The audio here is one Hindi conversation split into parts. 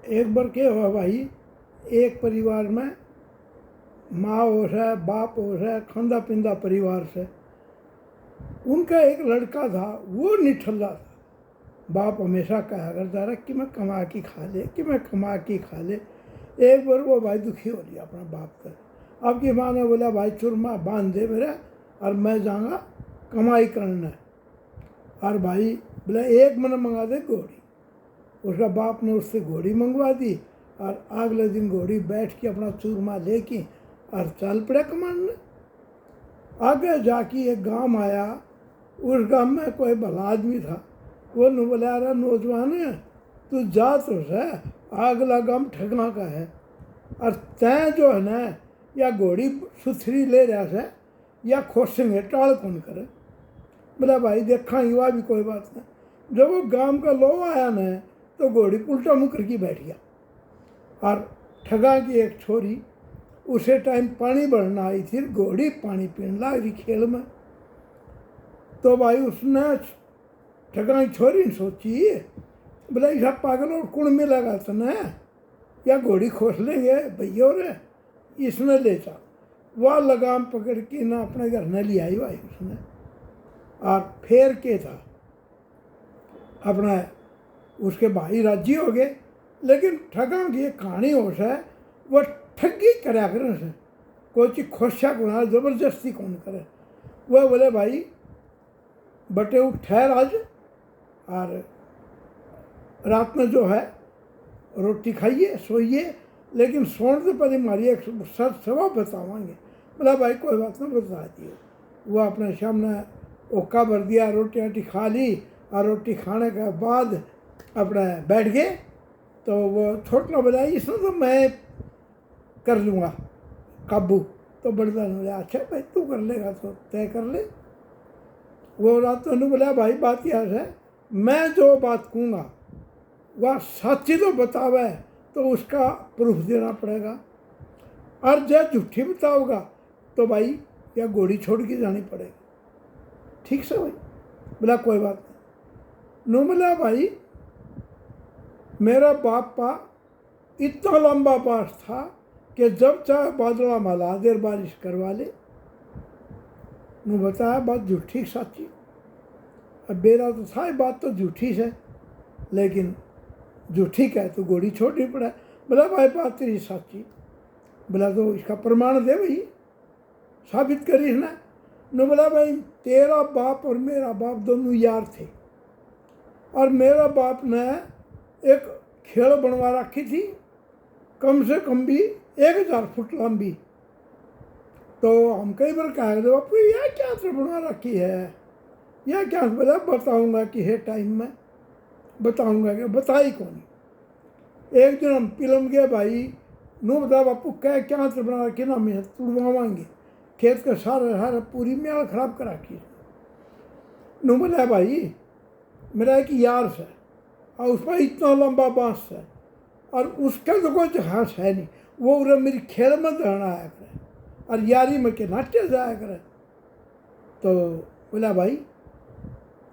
एक बार क्या हुआ भाई, एक परिवार में माँ हो है, बाप हो है, खांदा पिंदा परिवार से। उनका एक लड़का था, वो निठल्ला था। बाप हमेशा कहा करता रहा कि मैं कमा के खा ले, कि मैं कमा के खा ले। एक बार वो भाई दुखी हो लिया अपना बाप का। अब की माँ ने बोला भाई चुरमा बांध दे मेरा और मैं जाऊँगा कमाई करना। और भाई बोला एक मन मंगा दे घोड़ी। उसका बाप ने उससे घोड़ी मंगवा दी और अगले दिन घोड़ी बैठ के अपना चूरमा लेके और चल पड़ा कमाने। आगे जाके एक गांव आया, उस गांव में कोई भला आदमी था। वो न बोला रहा नौजवान है, तू जा तो है, अगला गांव ठगना का है और तैं जो है ना या घोड़ी सुथरी ले रहा है या खोसेंगे टाल कौन करे। बोला भाई देखा युवा भी कोई बात नहीं। जब वो गांव का लोग आया ना तो घोड़ी उल्टा मुँह करके बैठ गया। और ठगा की एक छोरी उसे टाइम पानी भरना आई थी, घोड़ी पानी पीने लग रही खेल में। तो भाई उसने ठगा की छोरी ने सोची बोला ऐसा पागल और कुण में लगा तो न या घोड़ी खोस लेंगे भैया रे, इसने ले जा। वह लगाम पकड़ के ना अपने घर न ले आई भाई उसने। और फिर के था अपना उसके भाई राजी हो गए। लेकिन ठगा की एक कहानी हो है, वह ठगी करा करे से कोई चीज खोशा गुना जबरदस्ती कौन करे। वह बोले भाई बटे उठ ठहर आज और रात में जो है रोटी खाइए सोइए, लेकिन सोने से पहले हमारी एक सर सवा बतावाएंगे। बोला भाई कोई बात नहीं बता दिए। वह अपने सामने ओका भर दिया, रोटी रोटी खा ली और रोटी खाने के बाद अपना बैठ गए। तो वो छोटा बोला इसमें तो मैं कर लूँगा काबू। तो बड़दा ने बोला अच्छा भाई तू कर लेगा तो तय कर ले। वो रात ने बोला भाई बात यह है, मैं जो बात कहूँगा वह सच्ची तो बतावे तो उसका प्रूफ देना पड़ेगा, और जब झूठी बताओगा तो भाई या घोड़ी छोड़ के जानी पड़ेगी। ठीक से भाई। बोला कोई बात नहीं। बोला भाई मेरा बापा इतना लंबा बास था कि जब चाहे बादला मला देर बारिश करवा ले। ने बताया बात झूठी सच्ची। अब बेरा तो था बात तो झूठी है, लेकिन झूठी क्या है तो घोड़ी छोड़नी पड़ा। बोला भाई बात तेरी सच्ची। बोला तो इसका प्रमाण दे भाई, साबित करी ना। ने बोला भाई तेरा बाप और मेरा बाप दोनों यार थे, और मेरा बाप ने एक खेल बनवा रखी थी कम से कम भी 1000 फुट लंबी। तो हम कई बार कहा बापू यह क्या से बनवा रखी है, यह क्या। बोला बताऊंगा कि है टाइम में बताऊंगा। कि बताई कौन। एक दिन हम पिलम गए भाई, नू बता बापू क्या से बना रखी ना, मैं तुड़वाएंगे खेत का सारा पूरी म्याल खराब करा रखी। नू बोला भाई मेरा एक यार है और उसमें इतना लंबा बांस है और उसका तो कोई जहाज है नहीं, वो उधर मेरी खेल में दहना आया करे और यारी में के नाट्य जाया करे। तो बोला भाई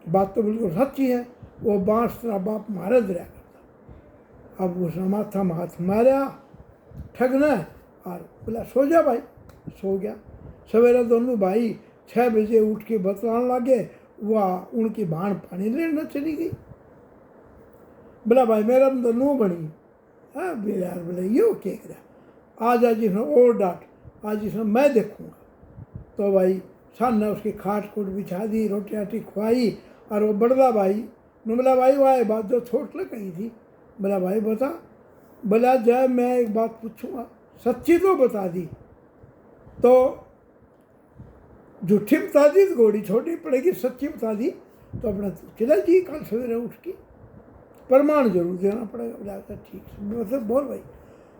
बात तो बिल्कुल सच्ची है, वो बांस तेरा बाप मारे दरिया करता। अब उसने माथा में हाथ मारा ठगना और बोला सो जा भाई। सो गया। सवेरे दोनों भाई 6 बजे उठ के बतलाने लगे। वह उनकी भाण पानी लेने चली गई। बोला भाई मेरा तो नू बनी। हाँ यार बोले यो क्या करा, आज इसने और डांट, आज इसने मैं देखूँगा। तो भाई सन ने उसकी खाट खूट बिछा दी, रोटी राटी खुआई। और वो बड़दा भाई ने बोला भाई वाह बात जो छोट लग गई थी। बोला भाई बता। बोला जब मैं एक बात पूछूंगा सच्ची तो बता दी, तो झूठी बता दी तो घोड़ी छोड़नी पड़ेगी, सच्ची बता दी तो अपना चला जी कल सवेरे उठ के प्रमाण जरूर देना पड़ेगा। बोला ठीक है मतलब बोल भाई।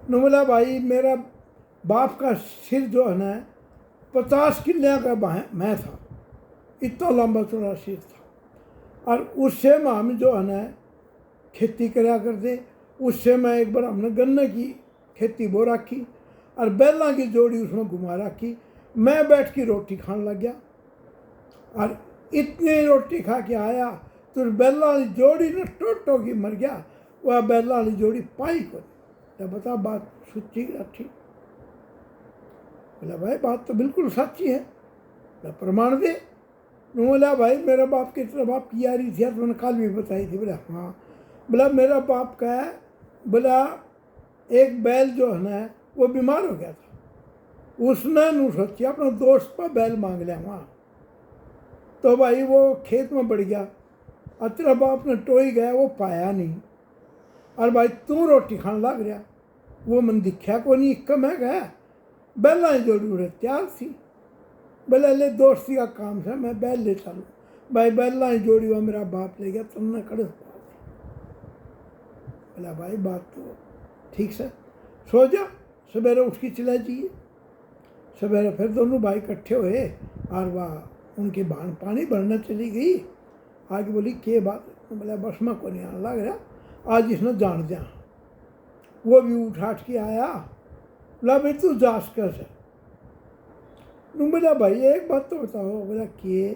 ने बोला भाई मेरा बाप का सिर जो है ना 50 किले का मैं था, इतना लंबा चौड़ा सिर था। और उससे में हम जो है ना खेती करा करते। उससे मैं एक बार हमने गन्ने की खेती बो रखी और बैलों की जोड़ी उसमें घुमा रखी। मैं बैठ के रोटी खाने लग गया और इतनी रोटी खा के आया तो बैलों की जोड़ी ने टोटो की मर गया। वह बैला वाली जोड़ी पाई को। तो बता बात सच्ची अच्छी? बोला भाई बात तो बिल्कुल सच्ची है। बोला प्रमाण दे। बोला भाई मेरा बाप की तरह बाप की यारी थी, तो मैंने कल भी बताई थी। बोला हाँ। बोला मेरा बाप का है, बोला एक बैल जो है ना वो बीमार हो गया था, उसने नू सोची अपने दोस्त पर बैल मांग लिया वहाँ। तो भाई वो खेत में बढ़ गया, और तेरा बाप ने टोई गया, वो पाया नहीं। और भाई तू रोटी खाने लग रहा, वो मन दिखा को नहीं, कम है गया बैला जोड़ी उड़े तैयार थी। बोला ले दोस्ती का काम था, मैं बैल ले चलूँ। भाई बैला जोड़ी हुआ मेरा बाप ले गया, तुमने कड़स पा दी। बोला भाई बात तो ठीक से, सो जा, सवेरे उठ के चला जाइए। सवेरे फिर दोनों भाई इकट्ठे हुए, और वह उनकी बहन पानी भरना चली गई। आगे बोली के बात? बोला बस में को नहीं आने लग रहा, आज इसने जान दिया। वो भी उठ के आया। बोला भाई तू जास कैसे? बोला भाई एक बात तो बताओ। बोला के?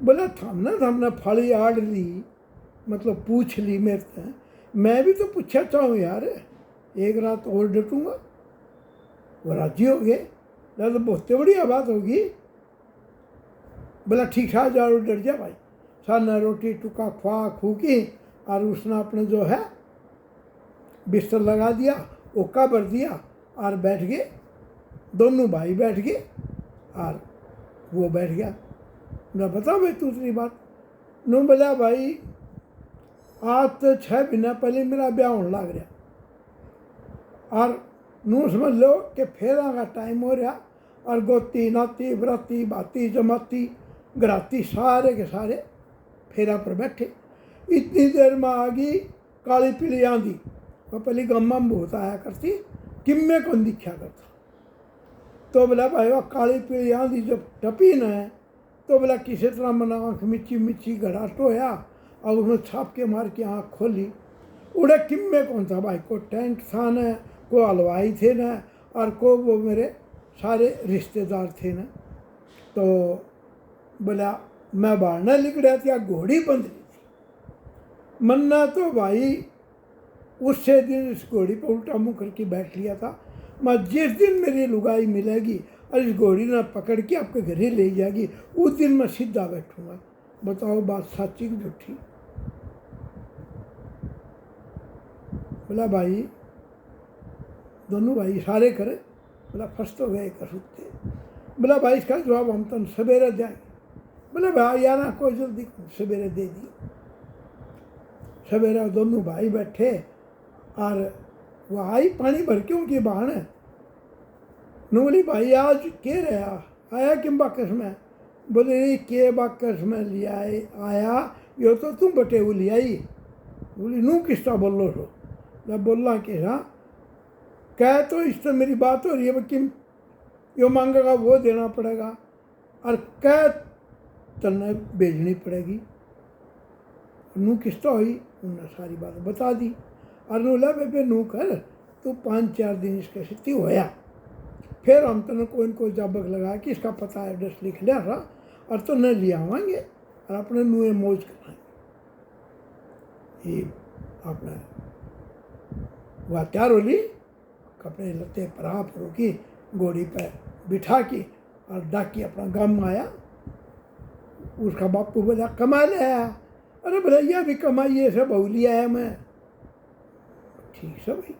बोला थमने फाड़ी आड़ ली, मतलब पूछ ली मेरे से, मैं भी तो पूछा चाहूँ यार, एक रात और डटूंगा। वो राजी हो गए। तो बहुत बढ़िया बात होगी। बोला ठीक ठाक जाओ, डर जा भाई। साना रोटी टुका खुआ खूकी, और उसने अपने जो है बिस्तर लगा दिया, ओका भर दिया, और बैठ गए। दोनों भाई बैठ गए, और वो बैठ गया। मैं बता भाई दूसरी बात। नू बोला भाई आज तो 6 महीना पहले मेरा ब्याह होने लग रहा, और नू समझ लो कि फेरा का टाइम हो रहा, और गोती नाती बराती बाती जमाती घराती सारे के सारे फेरा पर बैठे। इतनी देर में आ गई काली पीली आंधी। वो पहले गम्मा में बहुत आया करती, किम्मे को दिखा करता। तो बोला भाई वह काली पीली आंधी जब टपी न है, तो बोला किसी तरह मैंने आँख मिची मिची घड़ा टोया, और उसने छाप के मार के आँख खोली। उड़े किम्मे कौन था भाई, को टेंट था न, को हलवाई थे न, और को वो मेरे सारे रिश्तेदार थे न। तो बोला मैं बाहर न लिख रहा था, घोड़ी बंध रही थी। मन्ना तो भाई उससे दिन इस घोड़ी पर उल्टा मुँह करके बैठ लिया था। मैं जिस दिन मेरी लुगाई मिलेगी और इस घोड़ी ने पकड़ के आपके घर ही ले जाएगी, उस दिन मैं सीधा बैठूंगा। बताओ बात सच्ची कि झूठी? बोला भाई दोनों भाई इशारे करे। बोला फंस तो गए कसुत्ते। बोला भाई इसका जवाब हम तो सवेरे जाएंगे। बोला भाई यार ना कोई जल्दी, सवेरे दे दिए। सवेरे दोनों भाई बैठे, और वो आई पानी भर के उनकी बहन है। बोली भाई आज के रहा आया किम बाकस में? बोले के बाकस में लिया आया, यो तो तुम बटे वो लिया आई। बोली नू किसका बोल लो सो? जब बोलना कि हाँ कह, तो इस तरह मेरी बात हो रही है किम यो मांगेगा वो देना पड़ेगा, और कह चलना भेजनी पड़ेगी। नू किस्ता हुई, उन्होंने सारी बात बता दी। और नू ला बेबे नू कर, तो 5-4 दिन इसके स्थिति होया। फिर हम तो कोई न कोई जबक लगा कि इसका पता एड्रेस लिख लिया था, और तो न ले आवेंगे और अपने नुए मौज कराएंगे। ये अपना वह तैयार हो ली, कपड़े लत्ते पराप रोकी, घोड़ी पर बिठा की, और डाकी अपना गाँव में आया। उसका बापू बोला कमा ले आया। अरे भैया भी कमाइए से बहू लिया है मैं। ठीक है भाई।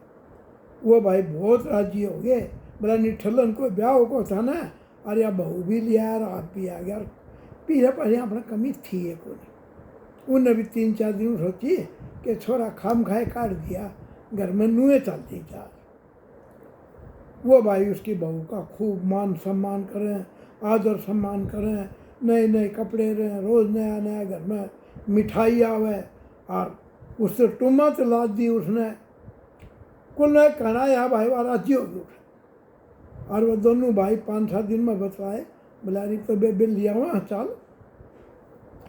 वो भाई बहुत राजी हो गए। बोला निठलन को ब्याह को था ना, अरे या बहू भी लिया और आप भी आ गया। पीछे पहले अपना कमी थी है को नहीं। उनने भी 3-4 दिन सोची कि छोरा खाम खाए काट दिया, घर में नुए चलती जा। वो भाई उसकी बहू का खूब मान सम्मान करें, आदर सम्मान करें, नए नए कपड़े रहें, रोज़ नया नया घर में मिठाई आवे, और उससे टुमा तो लाद दी उसने। कुल ने कहना या भाई वाला राजी हो गया। और वो दोनों भाई 5-7 दिन में बतलाए। बोला रही तो बेबे लिया हुआ चल।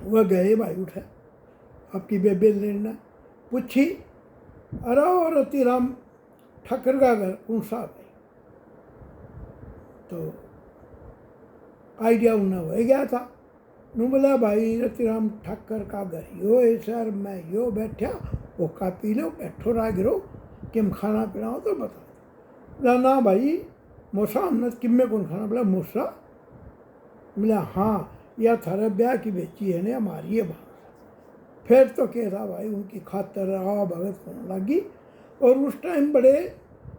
वह गए भाई उठे, आपकी बेबे लेना पूछी। अरे और रतीराम ठक्कर का घर कौन सा भाई? तो आइडिया उन्हें हो गया था। नू बोला भाई रतीराम ठक्कर का घर यो है सर, मैं यो बैठा वो का पी लो, बैठो रहा गिरो, किम खाना पीना हो तो बता। बोला ना भाई मूसा हमने किम्मे कौन खाना। बोला मूसा। बोला हाँ, या थारे ब्याह की बेची है ने हमारी ये बात। फिर तो क्या था भाई, उनकी खातर आ भगत होने लगी। और उस टाइम बड़े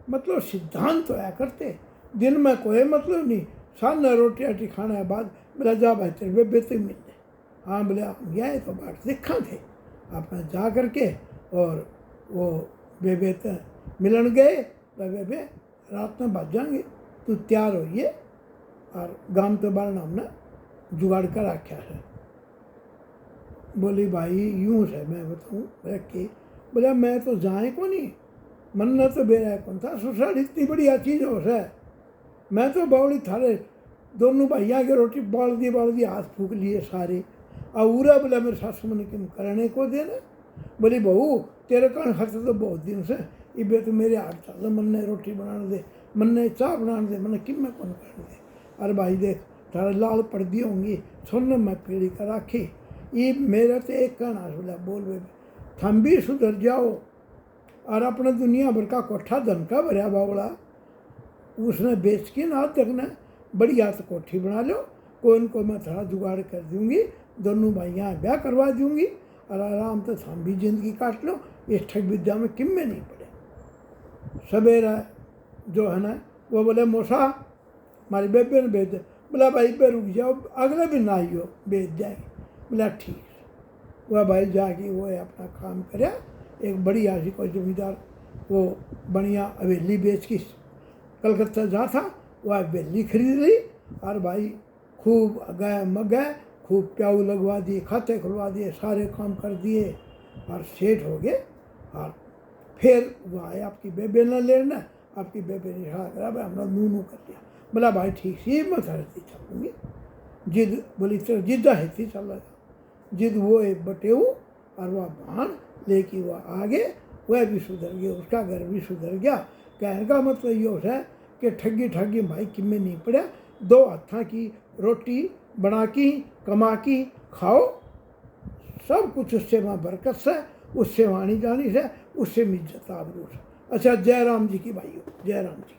मतलब सिद्धांत होया करते, दिन में कोई मतलब नहीं, सामने रोटी आटी खाने के बाद बोला जा भाई तेरे बेबे तो मिल जाए। हाँ बोले हम गए तो बात देखा थे अपना जा करके, और वो बेबे तो मिलन गए। बेबे रात में बच जाएंगे, तू तैयार होइए, और गांव तो बार हमने जुगाड़ कर रखा है। बोली भाई यूँ है मैं बताऊँ रख के। बोला मैं तो जाए को नहीं, मन तो बेरा कौन था, ससुराल इतनी बढ़िया चीज़ हो है। मैं तो बावली थारे दोनों भैया के रोटी बाल दी हाथ फूक लिए सारे। और उरा बोला मेरे सासू मन किम करने को देना। बोली बहू तेरे कारण खर्चा तो बहुत दिन से, इबे तो मेरे हाथ चल, मन ने रोटी बनाने दे, मन ने चाह बनाने दे, मन किम में कौन कर दे। अरे भाई देख थारा लाल पड़दी होंगी, सुन मैं पीढ़ी कर राखी, ये मेरा तो एक कहना बोला बोल बेबे थम भी सुधर जाओ। और अपना दुनिया भर का कोठा धन का भरया बावड़ा उसने बेच के ना तकना बढ़िया तो कोठी बना लो, कोई इनको मैं थोड़ा जुगाड़ कर दूंगी, दोनों भाइयाँ ब्याह करवा दूंगी, और आराम से हम भी जिंदगी काट लो, इस ठग विद्या में किम में नहीं पड़े। सवेरा जो है ना वो बोले मूसा हमारी बेबे ने भेज दे। बोला भाई बे रुक जाओ, अगले दिन ना आइयो भेज जाएगी। बोला ठीक। वह भाई जाके वो अपना काम करे, एक बड़ी आशी कोई जमींदार वो बढ़िया हवेली बेच की कलकत्ता जा था, वह हवेली खरीद ली, और भाई खूब गए मगए, खूब प्याऊ लगवा दिए, खाते खुलवा दिए, सारे काम कर दिए, और सेठ हो गए। और फिर वह आए आपकी बेबे न लेना, आपकी बेबे ने इशारा करा भाई हमने नू कर दिया। बोला भाई ठीक सी मैं धरती चलूँगी, जिद बोली चल जिद्दा है चल जिद वो एक बटेऊ, और वह बाण लेके वह आगे, वह भी सुधर गया, उसका घर भी सुधर गया। कहने का मतलब ये है कि ठगी भाई किमें नहीं पड़ा, दो हाथा की रोटी बना की कमा की खाओ, सब कुछ उससे वहाँ बरकत से, उससे वाणी जानी से, उससे इज्जत आबरू से। अच्छा जय राम जी की भाइयों, जय राम जी।